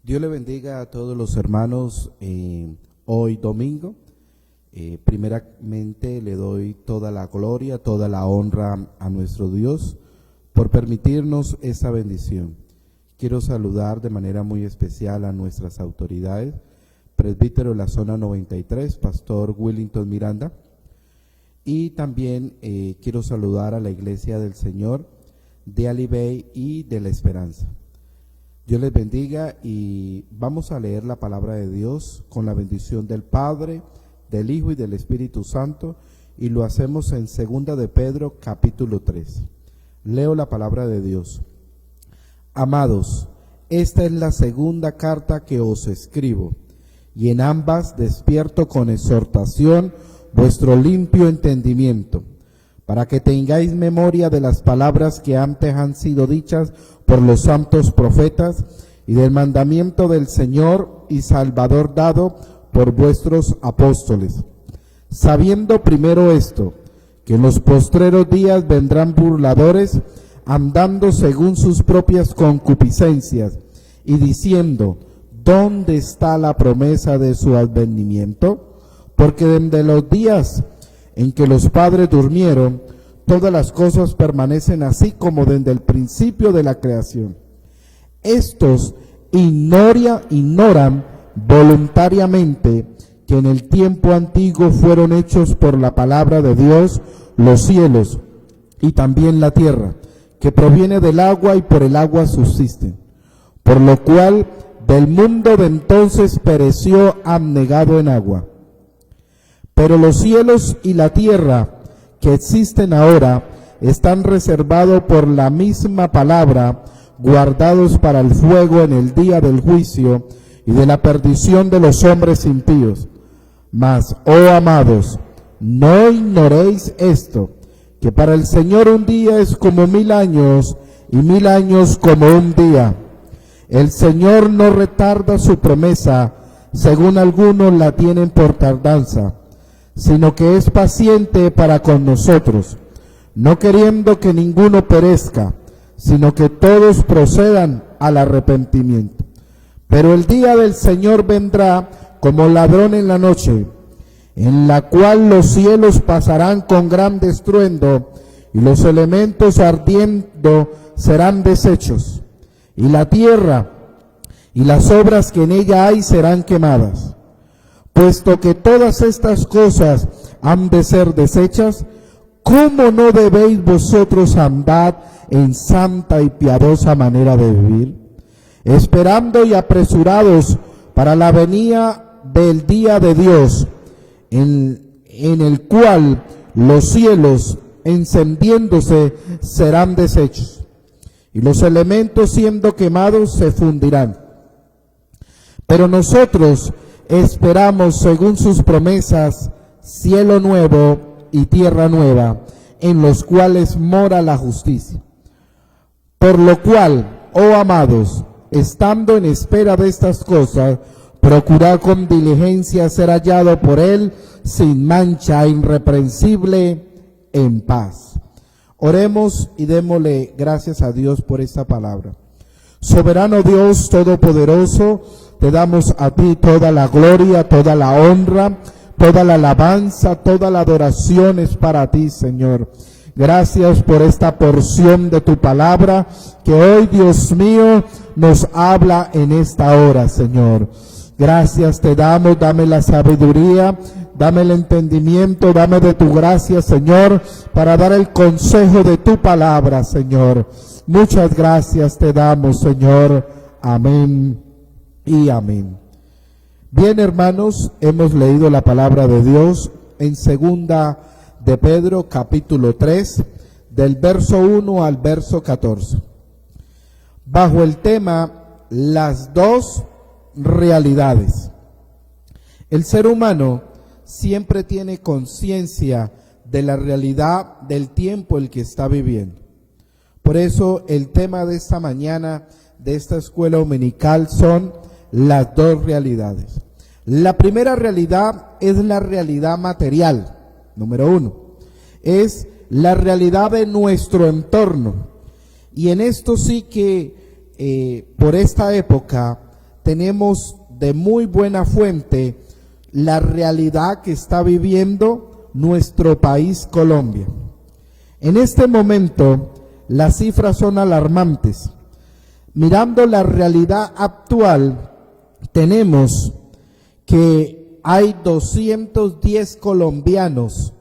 Dios le bendiga a todos los hermanos hoy domingo. Primeramente le doy toda la gloria, toda la honra a nuestro Dios por permitirnos esa bendición. Quiero saludar de manera muy especial a nuestras autoridades, presbítero de la zona 93, Pastor Willington Miranda, y también quiero saludar a la Iglesia del Señor de Alibey y de la Esperanza. Dios les bendiga y vamos a leer la palabra de Dios con la bendición del Padre, del Hijo y del Espíritu Santo, y lo hacemos en 2 de Pedro capítulo 3. Leo la palabra de Dios. Amados, esta es la segunda carta que os escribo, y en ambas despierto con exhortación vuestro limpio entendimiento, para que tengáis memoria de las palabras que antes han sido dichas por los santos profetas, y del mandamiento del Señor y Salvador dado por vuestros apóstoles, sabiendo primero esto, que en los postreros días vendrán burladores, andando según sus propias concupiscencias, y diciendo, ¿dónde está la promesa de su advenimiento? Porque desde los días en que los padres durmieron, todas las cosas permanecen así como desde el principio de la creación. Estos ignoran voluntariamente que en el tiempo antiguo fueron hechos por la palabra de Dios los cielos y también la tierra, que proviene del agua y por el agua subsisten, por lo cual del mundo de entonces pereció abnegado en agua. Pero los cielos y la tierra que existen ahora están reservados por la misma palabra, guardados para el fuego en el día del juicio y de la perdición de los hombres impíos. Mas, oh amados, no ignoréis esto, que para el Señor un día es como 1000 años, y 1000 años como un día. El Señor no retarda su promesa, según algunos la tienen por tardanza, sino que es paciente para con nosotros, no queriendo que ninguno perezca, sino que todos procedan al arrepentimiento. Pero el día del Señor vendrá como ladrón en la noche, en la cual los cielos pasarán con gran estruendo, y los elementos ardiendo serán deshechos, y la tierra y las obras que en ella hay serán quemadas. Puesto que todas estas cosas han de ser deshechas, ¿cómo no debéis vosotros andar en santa y piadosa manera de vivir, esperando y apresurados para la venida del día de Dios, en el cual los cielos encendiéndose serán deshechos, y los elementos siendo quemados se fundirán? Pero nosotros esperamos, según sus promesas, cielo nuevo y tierra nueva, en los cuales mora la justicia. Por lo cual, oh amados, estando en espera de estas cosas, procurad con diligencia ser hallado por Él sin mancha, irreprensible, en paz. Oremos y démosle gracias a Dios por esta palabra. Soberano Dios Todopoderoso, te damos a ti toda la gloria, toda la honra, toda la alabanza, toda la adoración es para ti, Señor. Gracias por esta porción de tu palabra que hoy, Dios mío, nos habla en esta hora, Señor. Gracias te damos, dame la sabiduría, dame el entendimiento, dame de tu gracia, Señor, para dar el consejo de tu palabra, Señor. Muchas gracias te damos, Señor. Amén y amén. Bien, hermanos, hemos leído la palabra de Dios en 2 de Pedro, capítulo 3, del verso 1 al verso 14. Bajo el tema, las dos realidades. El ser humano siempre tiene conciencia de la realidad del tiempo el que está viviendo. Por eso el tema de esta mañana, de esta escuela dominical, son las dos realidades. La primera realidad es la realidad material, número 1. Es la realidad de nuestro entorno. Y en esto sí que por esta época tenemos de muy buena fuente la realidad que está viviendo nuestro país Colombia. En este momento las cifras son alarmantes. Mirando la realidad actual, tenemos que hay 210 colombianos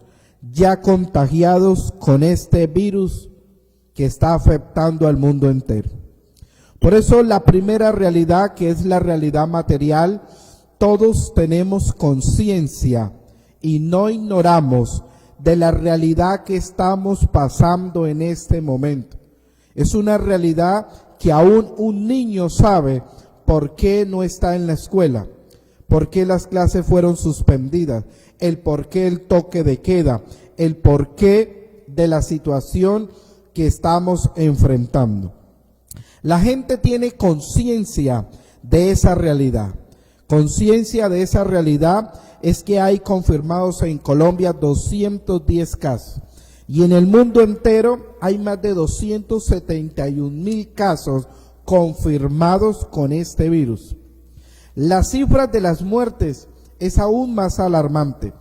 ya contagiados con este virus que está afectando al mundo entero. Por eso la primera realidad, que es la realidad material, todos tenemos conciencia y no ignoramos de la realidad que estamos pasando en este momento. Es una realidad que aún un niño sabe por qué no está en la escuela, por qué las clases fueron suspendidas, el por qué el toque de queda, el por qué de la situación que estamos enfrentando. La gente tiene conciencia de esa realidad. Conciencia de esa realidad es que hay confirmados en Colombia 210 casos. Y en el mundo entero hay más de 271,000 casos confirmados con este virus. Las cifras de las muertes es aún más alarmante.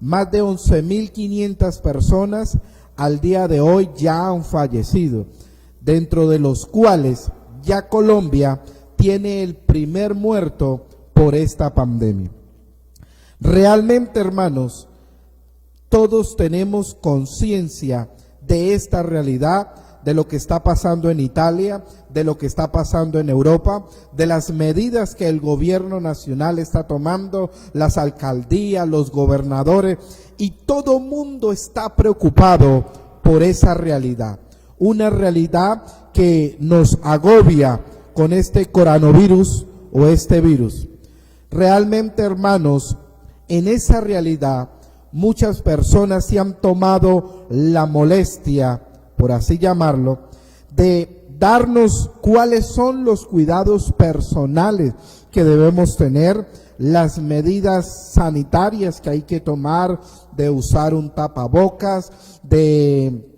Más de 11,500 personas al día de hoy ya han fallecido, dentro de los cuales ya Colombia tiene el primer muerto por esta pandemia. Realmente, hermanos, todos tenemos conciencia de esta realidad, de lo que está pasando en Italia, de lo que está pasando en Europa, de las medidas que el gobierno nacional está tomando, las alcaldías, los gobernadores, y todo mundo está preocupado por esa realidad. Una realidad que nos agobia con este coronavirus o este virus. Realmente, hermanos, en esa realidad muchas personas se han tomado la molestia, por así llamarlo, de darnos cuáles son los cuidados personales que debemos tener, las medidas sanitarias que hay que tomar, de usar un tapabocas, de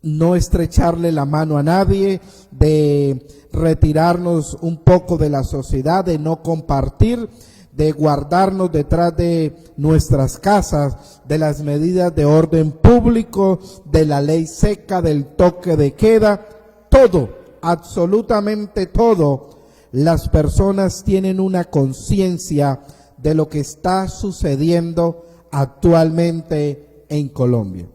no estrecharle la mano a nadie, de retirarnos un poco de la sociedad, de no compartir, de guardarnos detrás de nuestras casas, de las medidas de orden público, de la ley seca, del toque de queda, todo, absolutamente todo. Las personas tienen una conciencia de lo que está sucediendo actualmente en Colombia.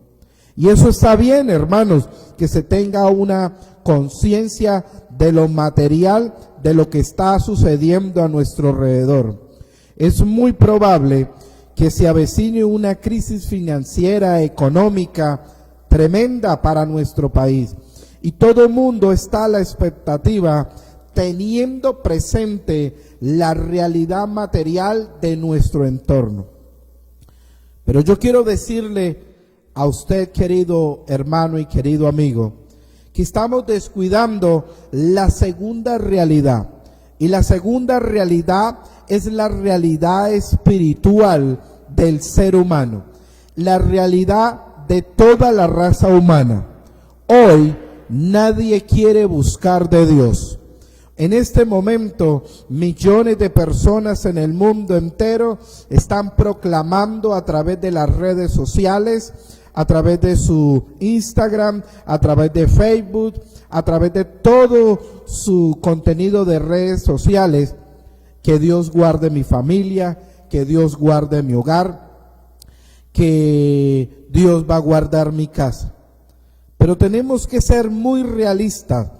Y eso está bien, hermanos, que se tenga una conciencia de lo material, de lo que está sucediendo a nuestro alrededor. Es muy probable que se avecine una crisis financiera, económica, tremenda para nuestro país. Y todo el mundo está a la expectativa, teniendo presente la realidad material de nuestro entorno. Pero yo quiero decirle a usted, querido hermano y querido amigo, que estamos descuidando la segunda realidad. Y la segunda realidad es la realidad espiritual del ser humano, la realidad de toda la raza humana. Hoy nadie quiere buscar de Dios. En este momento, millones de personas en el mundo entero están proclamando a través de las redes sociales, a través de su Instagram, a través de Facebook, a través de todo su contenido de redes sociales, que Dios guarde mi familia, que Dios guarde mi hogar, que Dios va a guardar mi casa. Pero tenemos que ser muy realistas.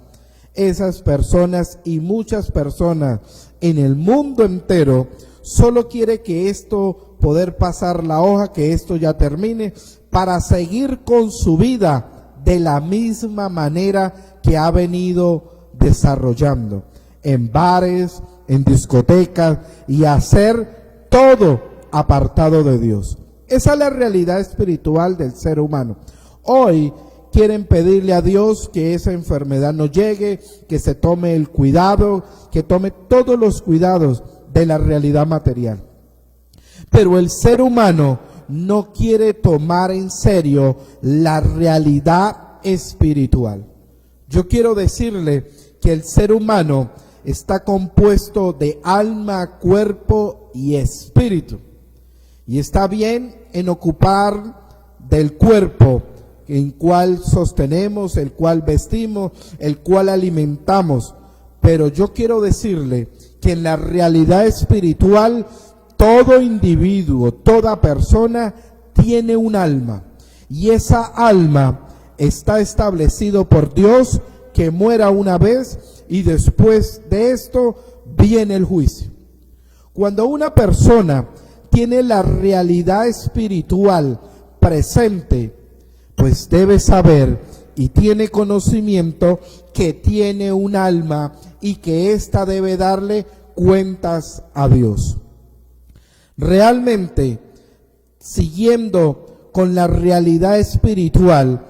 Esas personas y muchas personas en el mundo entero solo quiere que esto, poder pasar la hoja, que esto ya termine, para seguir con su vida de la misma manera que ha venido desarrollando, en bares, en discotecas, y hacer todo apartado de Dios. Esa es la realidad espiritual del ser humano. Hoy quieren pedirle a Dios que esa enfermedad no llegue, que se tome el cuidado, que tome todos los cuidados de la realidad material. Pero el ser humano no quiere tomar en serio la realidad espiritual. Yo quiero decirle que el ser humano está compuesto de alma, cuerpo y espíritu. Y está bien en ocupar del cuerpo, en cual sostenemos, el cual vestimos, el cual alimentamos. Pero yo quiero decirle que en la realidad espiritual, todo individuo, toda persona tiene un alma. Y esa alma está establecido por Dios que muera una vez y después de esto viene el juicio. Cuando una persona tiene la realidad espiritual presente, pues debe saber y tiene conocimiento que tiene un alma y que ésta debe darle cuentas a Dios. Realmente, siguiendo con la realidad espiritual,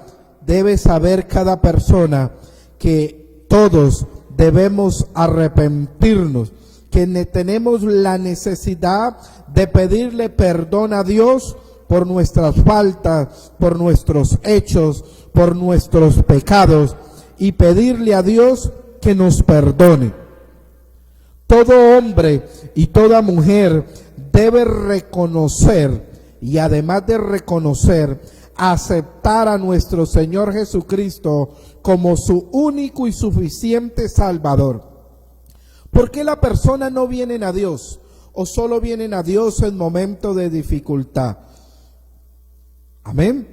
debe saber cada persona que todos debemos arrepentirnos, que tenemos la necesidad de pedirle perdón a Dios por nuestras faltas, por nuestros hechos, por nuestros pecados, y pedirle a Dios que nos perdone. Todo hombre y toda mujer debe reconocer, y además de reconocer, aceptar a nuestro Señor Jesucristo como su único y suficiente Salvador. ¿Por qué la persona no vienen a Dios o solo vienen a Dios en momentos de dificultad? Amén.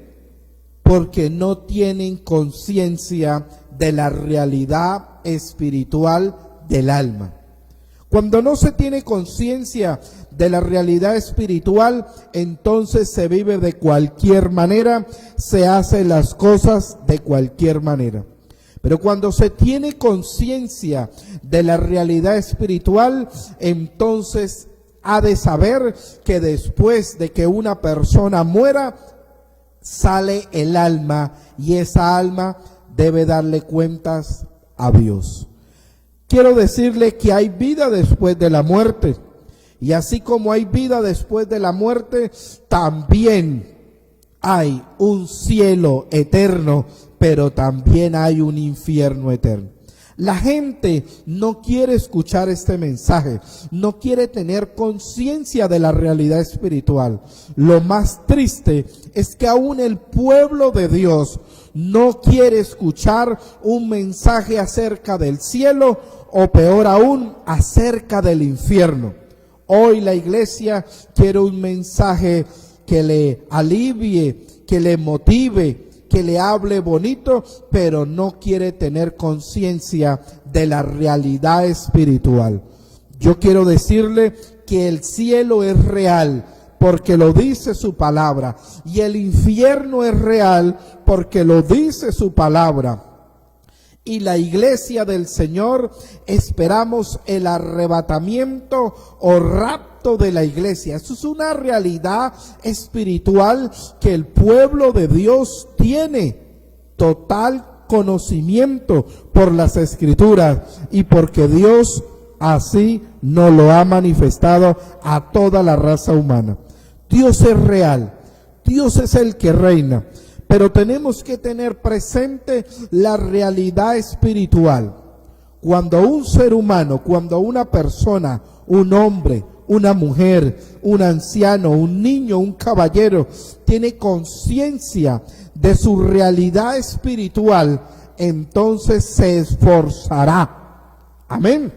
Porque no tienen conciencia de la realidad espiritual del alma. Cuando no se tiene conciencia de la realidad espiritual, entonces se vive de cualquier manera, se hacen las cosas de cualquier manera. Pero cuando se tiene conciencia de la realidad espiritual, entonces ha de saber que después de que una persona muera, sale el alma, y esa alma debe darle cuentas a Dios. Quiero decirle que hay vida después de la muerte, y así como hay vida después de la muerte, también hay un cielo eterno, pero también hay un infierno eterno. La gente no quiere escuchar este mensaje, no quiere tener conciencia de la realidad espiritual. Lo más triste es que aún el pueblo de Dios no quiere escuchar un mensaje acerca del cielo, o peor aún, acerca del infierno. Hoy la iglesia quiere un mensaje que le alivie, que le motive, que le hable bonito, pero no quiere tener conciencia de la realidad espiritual. Yo quiero decirle que el cielo es real porque lo dice su palabra, y el infierno es real porque lo dice su palabra. Y la iglesia del Señor esperamos el arrebatamiento o rapto de la iglesia. Eso es una realidad espiritual que el pueblo de Dios tiene total conocimiento por las Escrituras, y porque Dios así nos lo ha manifestado a toda la raza humana. Dios es real, Dios es el que reina. Pero tenemos que tener presente la realidad espiritual. Cuando un ser humano, cuando una persona, un hombre, una mujer, un anciano, un niño, un caballero, tiene conciencia de su realidad espiritual, entonces se esforzará. Amén.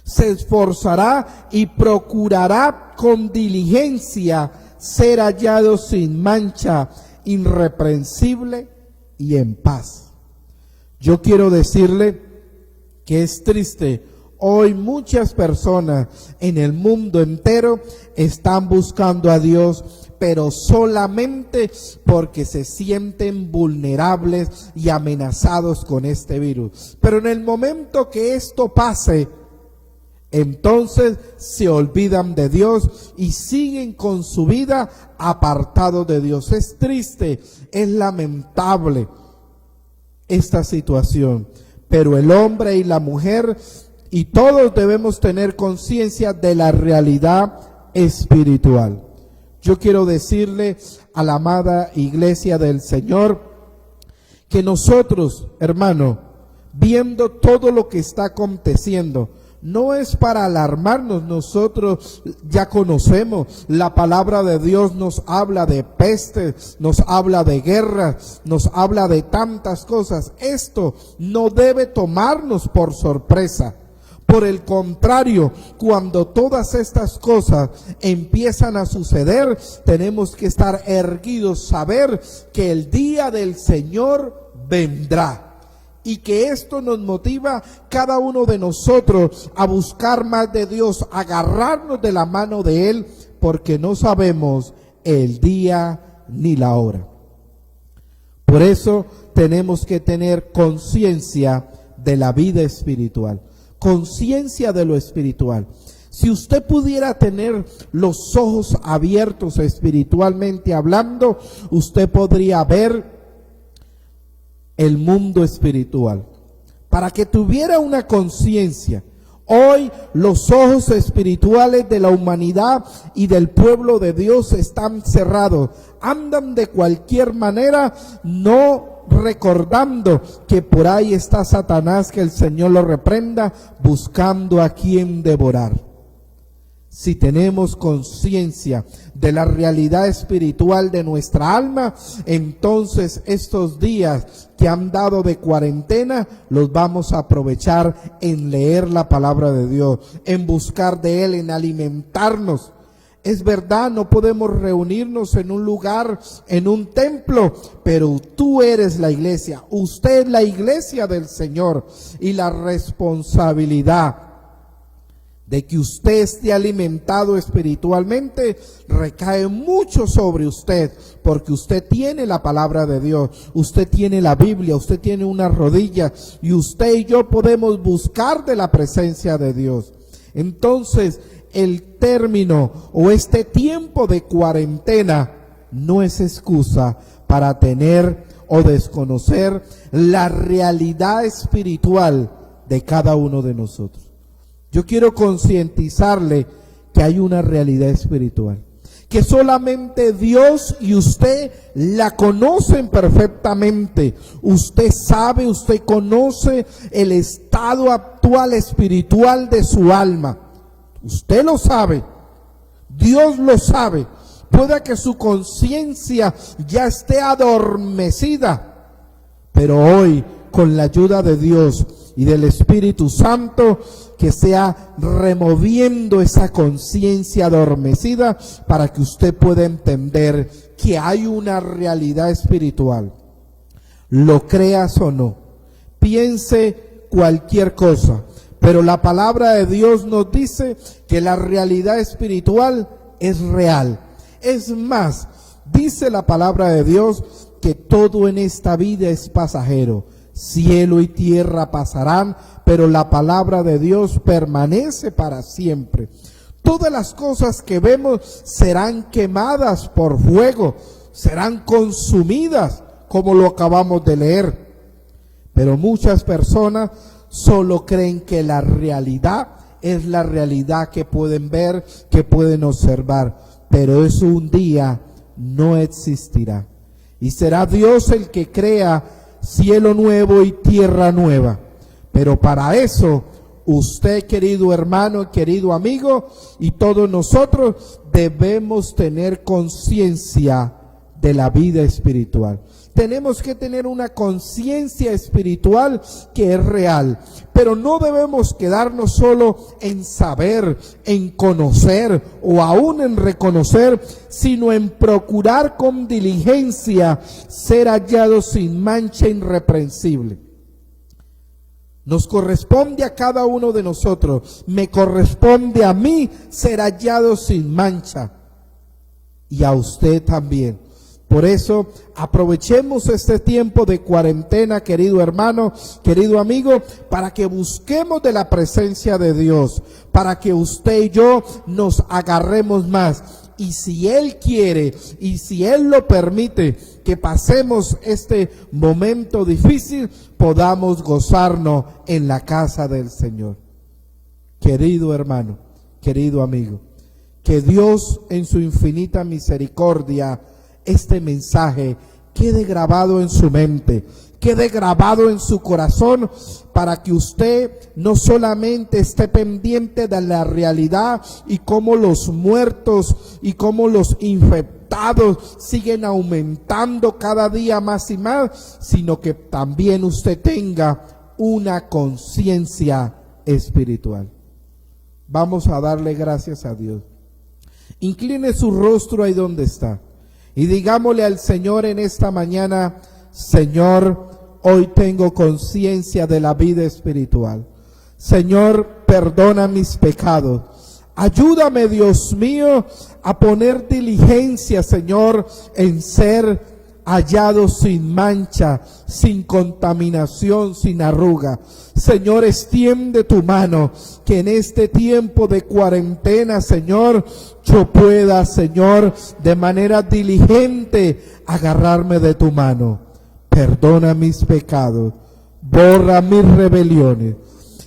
Se esforzará y procurará con diligencia ser hallado sin mancha, irreprensible y en paz. Yo quiero decirle que es triste. Hoy muchas personas en el mundo entero están buscando a Dios, pero solamente porque se sienten vulnerables y amenazados con este virus. Pero en el momento que esto pase, entonces se olvidan de Dios y siguen con su vida apartados de Dios. Es triste, es lamentable esta situación, pero el hombre y la mujer y todos debemos tener conciencia de la realidad espiritual. Yo quiero decirle a la amada iglesia del Señor que nosotros, hermano, viendo todo lo que está aconteciendo. No es para alarmarnos, nosotros ya conocemos, la palabra de Dios nos habla de pestes, nos habla de guerras, nos habla de tantas cosas. Esto no debe tomarnos por sorpresa. Por el contrario, cuando todas estas cosas empiezan a suceder, tenemos que estar erguidos, saber que el día del Señor vendrá. Y que esto nos motiva cada uno de nosotros a buscar más de Dios, a agarrarnos de la mano de Él, porque no sabemos el día ni la hora. Por eso tenemos que tener conciencia de la vida espiritual, conciencia de lo espiritual. Si usted pudiera tener los ojos abiertos espiritualmente hablando, usted podría ver el mundo espiritual. Para que tuviera una conciencia, hoy los ojos espirituales de la humanidad y del pueblo de Dios están cerrados. Andan de cualquier manera, no recordando que por ahí está Satanás, que el Señor lo reprenda, buscando a quien devorar. Si tenemos conciencia de la realidad espiritual de nuestra alma, entonces estos días que han dado de cuarentena los vamos a aprovechar en leer la palabra de Dios, en buscar de Él, en alimentarnos. Es verdad, no podemos reunirnos en un lugar, en un templo, pero tú eres la iglesia, usted es la iglesia del Señor, y la responsabilidad de que usted esté alimentado espiritualmente recae mucho sobre usted, porque usted tiene la palabra de Dios, usted tiene la Biblia, usted tiene una rodilla, y usted y yo podemos buscar de la presencia de Dios. Entonces, el término o este tiempo de cuarentena no es excusa para tener o desconocer la realidad espiritual de cada uno de nosotros. Yo quiero concientizarle que hay una realidad espiritual, que solamente Dios y usted la conocen perfectamente. Usted sabe, usted conoce el estado actual espiritual de su alma. Usted lo sabe, Dios lo sabe. Puede que su conciencia ya esté adormecida, pero hoy, con la ayuda de Dios y del Espíritu Santo, que sea removiendo esa conciencia adormecida para que usted pueda entender que hay una realidad espiritual. Lo creas o no, piense cualquier cosa, pero la palabra de Dios nos dice que la realidad espiritual es real. Es más, dice la palabra de Dios que todo en esta vida es pasajero. Cielo y tierra pasarán, pero la palabra de Dios permanece para siempre. Todas las cosas que vemos serán quemadas por fuego, serán consumidas, como lo acabamos de leer. Pero muchas personas solo creen que la realidad es la realidad que pueden ver, que pueden observar, pero eso un día no existirá. Y será Dios el que crea cielo nuevo y tierra nueva. Pero para eso, usted, querido hermano, querido amigo, y todos nosotros debemos tener conciencia de la vida espiritual. Tenemos que tener una conciencia espiritual que es real, pero no debemos quedarnos solo en saber, en conocer o aún en reconocer, sino en procurar con diligencia ser hallados sin mancha, irreprensible. Nos corresponde a cada uno de nosotros, me corresponde a mí ser hallado sin mancha, y a usted también. Por eso, aprovechemos este tiempo de cuarentena, querido hermano, querido amigo, para que busquemos de la presencia de Dios, para que usted y yo nos agarremos más. Y si Él quiere, y si Él lo permite, que pasemos este momento difícil, podamos gozarnos en la casa del Señor. Querido hermano, querido amigo, que Dios en su infinita misericordia este mensaje quede grabado en su mente, quede grabado en su corazón, para que usted no solamente esté pendiente de la realidad y cómo los muertos y cómo los infectados siguen aumentando cada día más y más, sino que también usted tenga una conciencia espiritual. Vamos a darle gracias a Dios. Incline su rostro ahí donde está y digámosle al Señor en esta mañana: Señor, hoy tengo conciencia de la vida espiritual. Señor, perdona mis pecados. Ayúdame, Dios mío, a poner diligencia, Señor, en ser hallado sin mancha, sin contaminación, sin arruga. Señor, extiende tu mano, que en este tiempo de cuarentena, Señor, yo pueda, Señor, de manera diligente agarrarme de tu mano. Perdona mis pecados, borra mis rebeliones.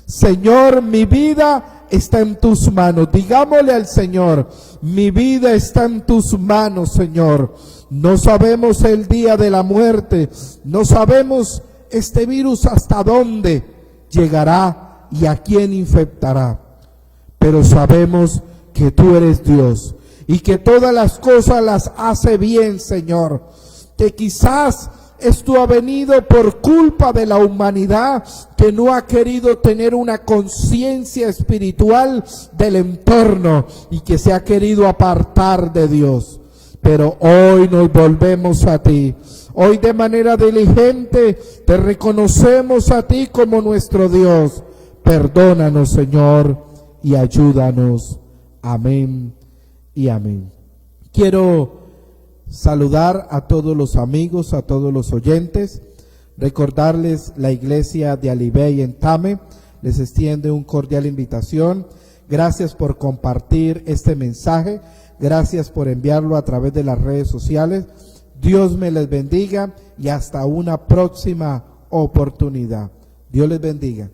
Señor, mi vida está en tus manos. Digámosle al Señor: mi vida está en tus manos, Señor. No sabemos el día de la muerte, no sabemos este virus hasta dónde llegará y a quién infectará, pero sabemos que tú eres Dios y que todas las cosas las hace bien, Señor. Que quizás esto ha venido por culpa de la humanidad, que no ha querido tener una conciencia espiritual del entorno y que se ha querido apartar de Dios. Pero hoy nos volvemos a ti. Hoy de manera diligente te reconocemos a ti como nuestro Dios. Perdónanos, Señor, y ayúdanos. Amén y amén. Quiero saludar a todos los amigos, a todos los oyentes, recordarles la iglesia de Alibey en Tame les extiende un cordial invitación. Gracias por compartir este mensaje, gracias por enviarlo a través de las redes sociales. Dios me les bendiga y hasta una próxima oportunidad. Dios les bendiga.